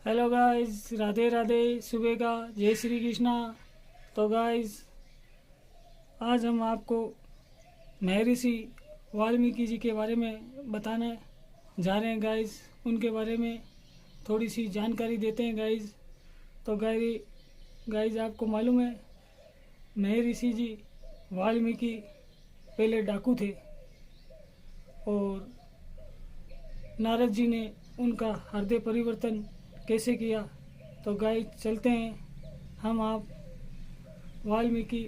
Hello guys, Radhe Radhe, सुबह का जय श्री कृष्णा। तो गाइस, आज हम आपको महर्षि वाल्मीकि जी के बारे में बताने जा रहे हैं गाइस। उनके बारे में थोड़ी सी जानकारी देते हैं गाइस। तो गाइस आपको मालूम है, महर्षि जी वाल्मीकि पहले डाकू थे और नारद जी ने उनका हृदय परिवर्तन कैसे किया। तो गाइस चलते हैं हम आप वाल्मीकि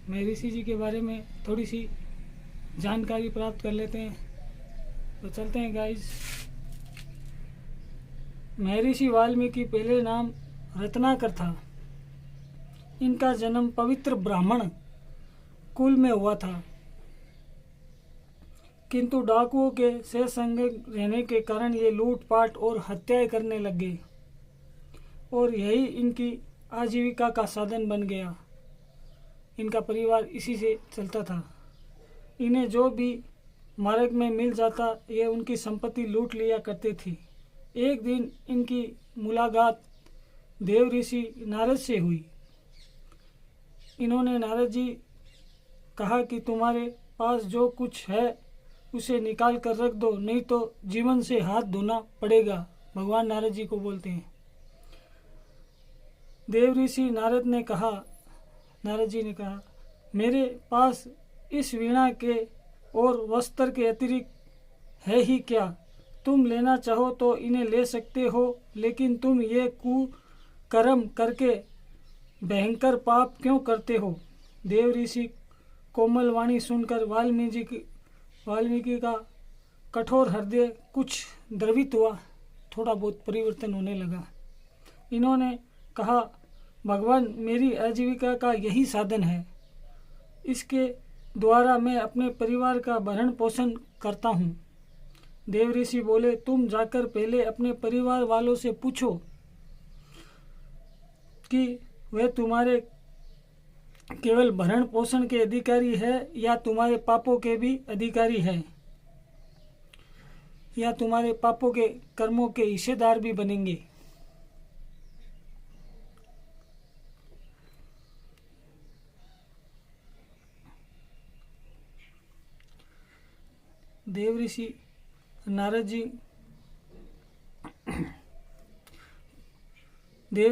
महर्षि जी के बारे में थोड़ी सी जानकारी प्राप्त कर लेते हैं। तो चलते हैं गाइस। महर्षि वाल्मीकि पहले नाम रत्नाकर था। इनका जन्म पवित्र ब्राह्मण कुल में हुआ था, किंतु डाकुओं के से संग रहने के कारण ये लूटपाट और हत्याएं करने लग गए और यही इनकी आजीविका का साधन बन गया। इनका परिवार इसी से चलता था। इन्हें जो भी मार्ग में मिल जाता ये उनकी संपत्ति लूट लिया करते थे। एक दिन इनकी मुलाकात देव ऋषि नारद से हुई। इन्होंने नारद जी कहा कि तुम्हारे पास जो कुछ है उसे निकाल कर रख दो, नहीं तो जीवन से हाथ धोना पड़ेगा। भगवान नारद जी को बोलते हैं। देव ऋषि नारद जी ने कहा, मेरे पास इस वीणा के और वस्त्र के अतिरिक्त है ही क्या। तुम लेना चाहो तो इन्हें ले सकते हो, लेकिन तुम ये कुकर्म करके भयंकर पाप क्यों करते हो। देव ऋषि कोमल वाणी सुनकर वाल्मीकि का कठोर हृदय कुछ द्रवित हुआ, थोड़ा बहुत परिवर्तन होने लगा। इन्होंने कहा, भगवान, मेरी आजीविका का यही साधन है। इसके द्वारा मैं अपने परिवार का भरण पोषण करता हूँ। देव ऋषि बोले, तुम जाकर पहले अपने परिवार वालों से पूछो कि वे तुम्हारे केवल भरण पोषण के अधिकारी है या तुम्हारे पापों के भी अधिकारी है, या तुम्हारे पापों के कर्मों के हिस्सेदार भी बनेंगे। देव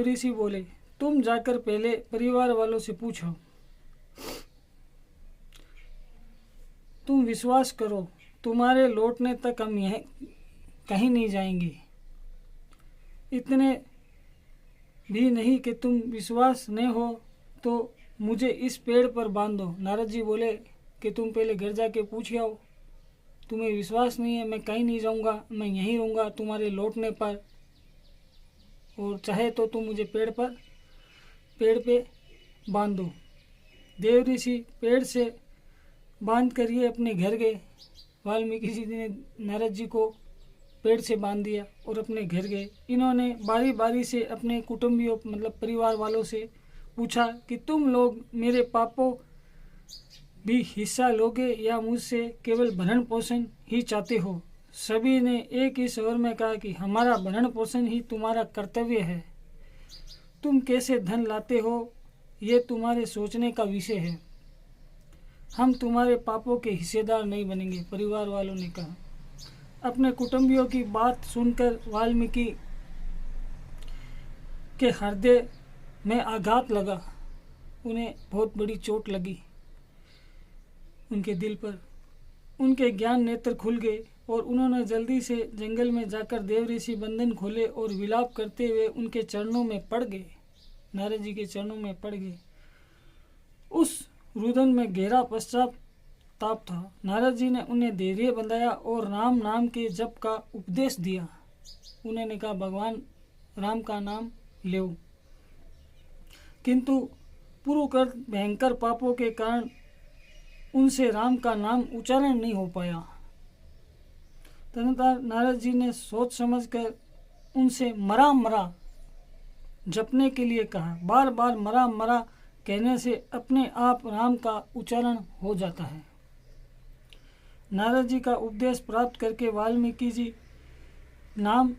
ऋषि बोले, तुम जाकर पहले परिवार वालों से पूछो। तुम विश्वास करो, तुम्हारे लौटने तक हम यह कहीं नहीं जाएंगे। इतने भी नहीं कि तुम विश्वास नहीं हो तो मुझे इस पेड़ पर बांध दो। नारद जी बोले कि तुम पहले घर जाके पूछ आओ। तुम्हें विश्वास नहीं है, मैं कहीं नहीं जाऊंगा, मैं यहीं रहूंगा तुम्हारे लौटने पर, और चाहे तो तुम मुझे पेड़ पे बांध दो। देव ऋषि पेड़ से बांध कर ये अपने घर गए। वाल्मीकि जी ने नारद जी को पेड़ से बांध दिया और अपने घर गए। इन्होंने बारी बारी से अपने कुटुंबियों मतलब परिवार वालों से पूछा कि तुम लोग मेरे पापों भी हिस्सा लोगे या मुझसे केवल भरण पोषण ही चाहते हो। सभी ने एक ही स्वर में कहा कि हमारा भरण पोषण ही तुम्हारा कर्तव्य है। तुम कैसे धन लाते हो ये तुम्हारे सोचने का विषय है। हम तुम्हारे पापों के हिस्सेदार नहीं बनेंगे, परिवार वालों ने कहा। अपने कुटुंबियों की बात सुनकर वाल्मीकि के हृदय में आघात लगा। उन्हें बहुत बड़ी चोट लगी उनके दिल पर। उनके ज्ञान नेत्र खुल गए और उन्होंने जल्दी से जंगल में जाकर देव ऋषि बंधन खोले और विलाप करते हुए उनके चरणों में पड़ गए। नारद जी के चरणों में पड़ गए। उस रुदन में गहरा पश्चाताप था। नारद जी ने उन्हें धैर्य बंधाया और राम नाम के जप का उपदेश दिया। उन्होंने कहा, भगवान राम का नाम लो। किंतु पूर्वकृत भयंकर पापों के कारण उनसे राम का नाम उच्चारण नहीं हो पाया। तदनंतर नारद जी ने सोच समझकर उनसे मरा मरा जपने के लिए कहा। बार बार मरा मरा कहने से अपने आप राम का उच्चारण हो जाता है। नारद जी का उपदेश प्राप्त करके वाल्मीकि जी नाम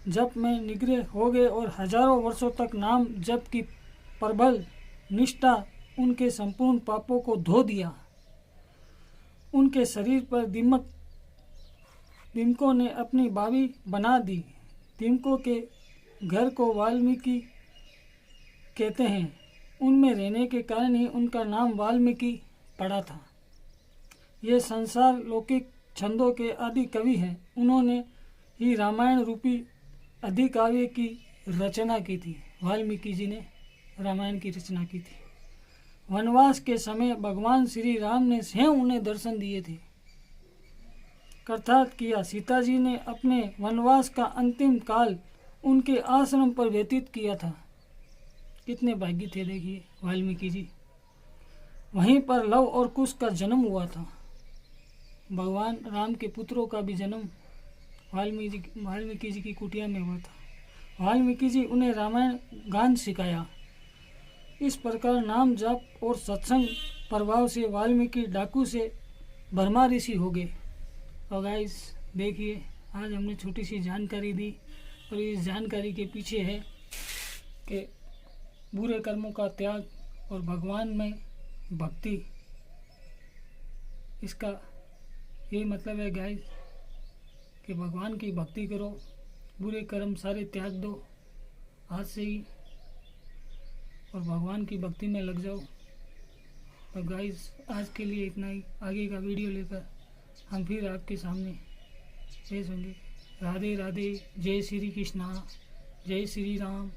जप में निग्रह हो गए और हजारों वर्षों तक नाम जप की प्रबल निष्ठा उनके संपूर्ण पापों को धो दिया। उनके शरीर पर दीमकों ने अपनी बावी बना दी। दीमकों के घर को वाल्मीकि कहते हैं। उनमें रहने के कारण ही उनका नाम वाल्मीकि पड़ा था। ये संसार लौकिक छंदों के आदि कवि हैं। उन्होंने ही रामायण रूपी अधिकाव्य की रचना की थी। वाल्मीकि जी ने रामायण की रचना की थी। वनवास के समय भगवान श्री राम ने स्वयं उन्हें दर्शन दिए थे। अर्थात किया सीता जी ने अपने वनवास का अंतिम काल उनके आश्रम पर व्यतीत किया था। कितने भाग्य थे देखिए वाल्मीकि जी। वहीं पर लव और कुश का जन्म हुआ था। भगवान राम के पुत्रों का भी जन्म वाल्मीकि जी की कुटिया में हुआ था। वाल्मीकि जी उन्हें रामायण गान सिखाया। इस प्रकार नाम जाप और सत्संग प्रभाव से वाल्मीकि डाकू से ब्रह्मा ऋषि हो गए। तो गाइस देखिए, आज हमने छोटी सी जानकारी दी और इस जानकारी के पीछे है कि बुरे कर्मों का त्याग और भगवान में भक्ति। इसका ये मतलब है गाइस कि भगवान की भक्ति करो, बुरे कर्म सारे त्याग दो आज से ही और भगवान की भक्ति में लग जाओ। तो गाइस आज के लिए इतना ही। आगे का वीडियो लेकर हम फिर आपके सामने पेश होंगे। राधे राधे। जय श्री कृष्णा, जय श्री राम।